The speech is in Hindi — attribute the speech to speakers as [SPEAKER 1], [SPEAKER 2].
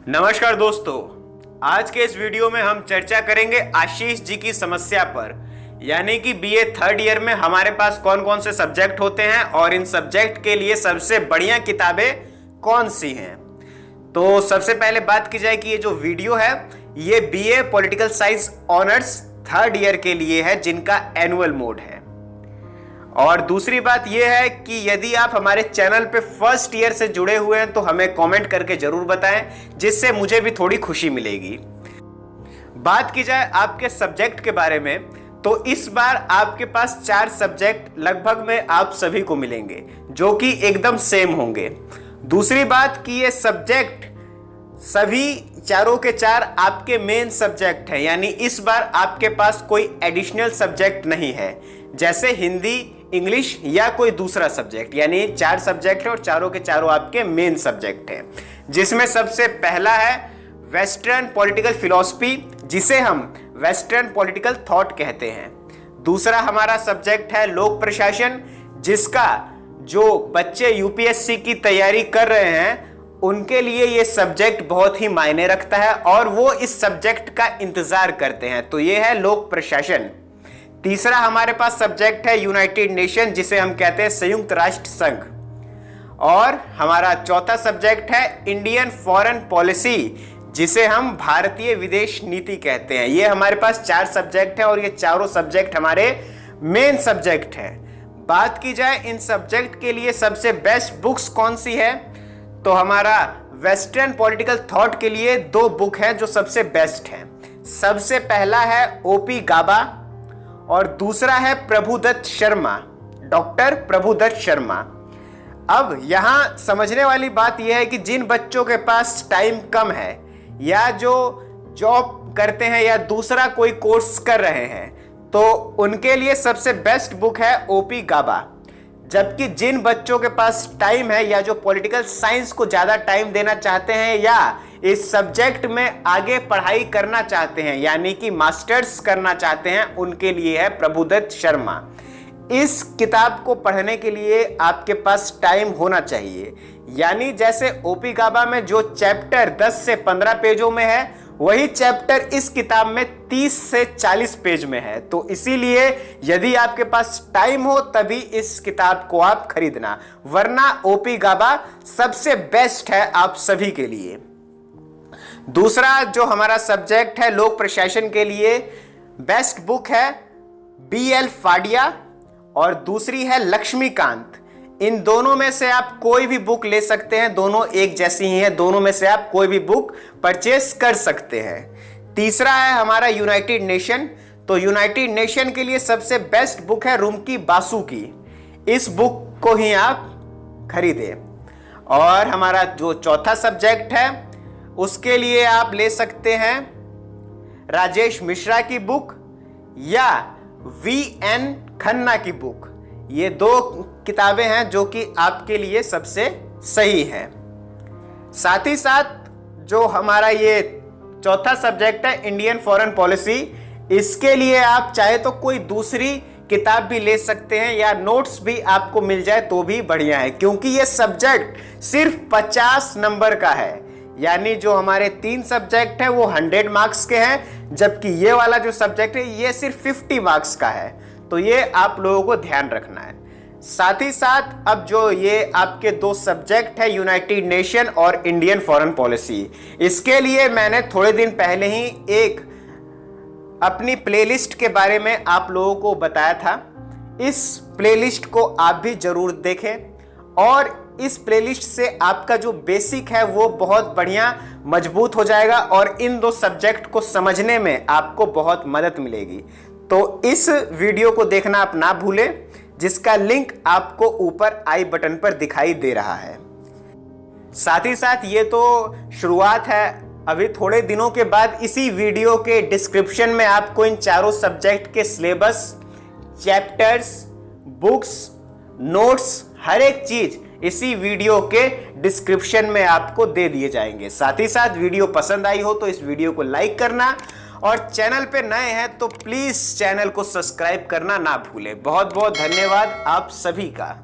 [SPEAKER 1] नमस्कार दोस्तों, आज के इस वीडियो में हम चर्चा करेंगे आशीष जी की समस्या पर, यानी कि बीए थर्ड ईयर में हमारे पास कौन कौन से सब्जेक्ट होते हैं और इन सब्जेक्ट के लिए सबसे बढ़िया किताबें कौन सी हैं। तो सबसे पहले बात की जाए कि ये जो वीडियो है ये BA political science honours third year के लिए है जिनका एनुअल मोड है। और दूसरी बात यह है कि यदि आप हमारे चैनल पे फर्स्ट ईयर से जुड़े हुए हैं तो हमें कमेंट करके जरूर बताएं, जिससे मुझे भी थोड़ी खुशी मिलेगी। बात की जाए आपके सब्जेक्ट के बारे में तो इस बार आपके पास 4 सब्जेक्ट लगभग में आप सभी को मिलेंगे जो कि एकदम सेम होंगे। दूसरी बात कि ये सब्जेक्ट सभी चारों के 4 आपके मेन सब्जेक्ट हैं, यानी इस बार आपके पास कोई एडिशनल सब्जेक्ट नहीं है जैसे हिंदी, इंग्लिश या कोई दूसरा सब्जेक्ट। यानी 4 सब्जेक्ट है और चारों के चारों आपके मेन सब्जेक्ट हैं, जिसमें सबसे पहला है वेस्टर्न पॉलिटिकल फिलॉसफी, जिसे हम वेस्टर्न पॉलिटिकल थॉट कहते हैं। दूसरा हमारा सब्जेक्ट है लोक प्रशासन, जिसका जो बच्चे यूपीएससी की तैयारी कर रहे हैं उनके लिए ये सब्जेक्ट बहुत ही मायने रखता है और वो इस सब्जेक्ट का इंतजार करते हैं। तो ये है लोक प्रशासन। तीसरा हमारे पास सब्जेक्ट है यूनाइटेड नेशन, जिसे हम कहते हैं संयुक्त राष्ट्र संघ। और हमारा चौथा सब्जेक्ट है इंडियन फॉरेन पॉलिसी, जिसे हम भारतीय विदेश नीति कहते हैं। ये हमारे पास 4 सब्जेक्ट है और ये चारों सब्जेक्ट हमारे मेन सब्जेक्ट हैं। बात की जाए इन सब्जेक्ट के लिए सबसे बेस्ट बुक्स कौन सी है, तो हमारा वेस्टर्न पॉलिटिकल थॉट के लिए 2 बुक हैं जो सबसे बेस्ट हैं। सबसे पहला है ओपी गाबा और दूसरा है प्रभुदत्त शर्मा, डॉक्टर प्रभुदत्त शर्मा। अब यहां समझने वाली बात यह है कि जिन बच्चों के पास टाइम कम है या जो जॉब करते हैं या दूसरा कोई कोर्स कर रहे हैं तो उनके लिए सबसे बेस्ट बुक है ओपी गाबा। जबकि जिन बच्चों के पास टाइम है या जो पॉलिटिकल साइंस को ज़्यादा टाइम देना चाहते हैं या इस सब्जेक्ट में आगे पढ़ाई करना चाहते हैं यानी कि मास्टर्स करना चाहते हैं, उनके लिए है प्रभुदत्त शर्मा। इस किताब को पढ़ने के लिए आपके पास टाइम होना चाहिए, यानी जैसे ओपी गाबा में जो चैप्टर 10 से 15 पेजों में है वही चैप्टर इस किताब में 30 से 40 पेज में है। तो इसीलिए यदि आपके पास टाइम हो तभी इस किताब को आप खरीदना, वरना ओपी गाबा सबसे बेस्ट है आप सभी के लिए। दूसरा जो हमारा सब्जेक्ट है लोक प्रशासन के लिए बेस्ट बुक है BL फाडिया और दूसरी है लक्ष्मीकांत। इन दोनों में से आप कोई भी बुक ले सकते हैं, दोनों एक जैसी ही हैं, दोनों में से आप कोई भी बुक परचेस कर सकते हैं। तीसरा है हमारा यूनाइटेड नेशन। तो यूनाइटेड नेशन के लिए सबसे बेस्ट बुक है रुमकी बासु की, इस बुक को ही आप खरीदें। और हमारा जो चौथा सब्जेक्ट है उसके लिए आप ले सकते हैं राजेश मिश्रा की बुक या VN खन्ना की बुक। ये 2 किताबें हैं जो कि आपके लिए सबसे सही हैं। साथ ही साथ जो हमारा ये चौथा सब्जेक्ट है इंडियन फॉरेन पॉलिसी, इसके लिए आप चाहे तो कोई दूसरी किताब भी ले सकते हैं या नोट्स भी आपको मिल जाए तो भी बढ़िया है, क्योंकि ये सब्जेक्ट सिर्फ 50 नंबर का है। यानी जो हमारे 3 सब्जेक्ट हैं वो 100 मार्क्स के हैं, जबकि ये वाला जो सब्जेक्ट है ये सिर्फ 50 मार्क्स का है। तो ये आप लोगों को ध्यान रखना है। साथ ही साथ अब जो ये आपके 2 सब्जेक्ट है यूनाइटेड नेशन और इंडियन फॉरेन पॉलिसी, इसके लिए मैंने थोड़े दिन पहले ही एक अपनी प्लेलिस्ट के बारे में आप लोगों को बताया था। इस प्लेलिस्ट को आप भी जरूर देखें और इस प्लेलिस्ट से आपका जो बेसिक है वो बहुत बढ़िया मजबूत हो जाएगा और इन 2 सब्जेक्ट को समझने में आपको बहुत मदद मिलेगी। तो इस वीडियो को देखना आप ना भूलें, जिसका लिंक आपको ऊपर आई बटन पर दिखाई दे रहा है। साथ ही साथ ये तो शुरुआत है, अभी थोड़े दिनों के बाद इसी वीडियो के डिस्क्रिप्शन में आपको इन चारों सब्जेक्ट के सिलेबस, चैप्टर्स, बुक्स, नोट्स, हर एक चीज इसी वीडियो के डिस्क्रिप्शन में आपको दे दिए जाएंगे। साथ ही साथ वीडियो पसंद आई हो तो इस वीडियो को लाइक करना और चैनल पे नए हैं तो प्लीज चैनल को सब्सक्राइब करना ना भूलें। बहुत बहुत धन्यवाद आप सभी का।